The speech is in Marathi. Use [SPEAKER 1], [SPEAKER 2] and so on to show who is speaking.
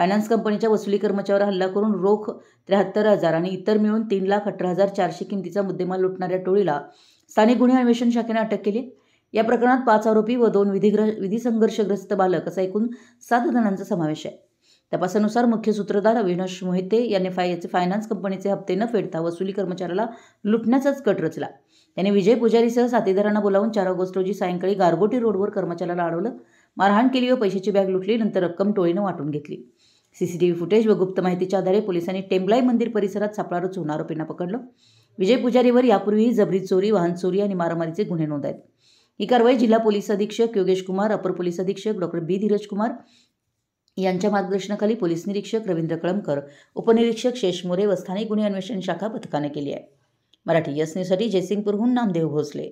[SPEAKER 1] फायनान्स कंपनीच्या वसुली कर्मचाऱ्यावर हल्ला करून रोख 73,000 आणि इतर मिळून 3,18,400 किमतीचा मुद्देमाल लुटणाऱ्या टोळीला स्थानिक गुन्हे अन्वेषण शाखेने अटक केली। या प्रकरणात 5 आरोपी व 2 विधी संघर्षग्रस्त बालक असा एकूण 7 जणांचा समावेश आहे। तपासानुसार मुख्य सूत्रधार अविनाश मोहिते यांनी फायनान्स कंपनीचे हप्ते न फेडता वसुली कर्मचाऱ्याला लुटण्याचाच कट रचला। त्यांनी विजय पुजारीसह साथीदारांना बोलावून 4 ऑगस्ट रोजी सायंकाळी गारगोटी रोडवर कर्मचाऱ्याला अडवलं, मारहाण केली व पैशाची बॅग लुटली। नंतर रक्कम टोळीनं वाटून घेतली। सीसीटीव्ही फुटेज व गुप्त माहितीच्या आधारे पोलिसांनी टेंबलाई मंदिर परिसरात सापळा रचून आरोपींना पकडलं। विजय पुजारीवर यापूर्वीही जबरी चोरी, वाहन चोरी आणि मारामारीचे गुन्हे नोंद आहेत। ही कारवाई जिल्हा पोलीस अधीक्षक योगेश कुमार, अपर पोलीस अधीक्षक डॉ. बी. धीरज कुमार यांच्या मार्गदर्शनाखाली पोलीस निरीक्षक रवींद्र कळमकर, उपनिरीक्षक शेष मोरे व स्थानिक गुन्हे अन्वेषण शाखा पथकाने केली आहे। मराठी यस न्यूजसाठी जयसिंगपूरहून नामदेव भोसले।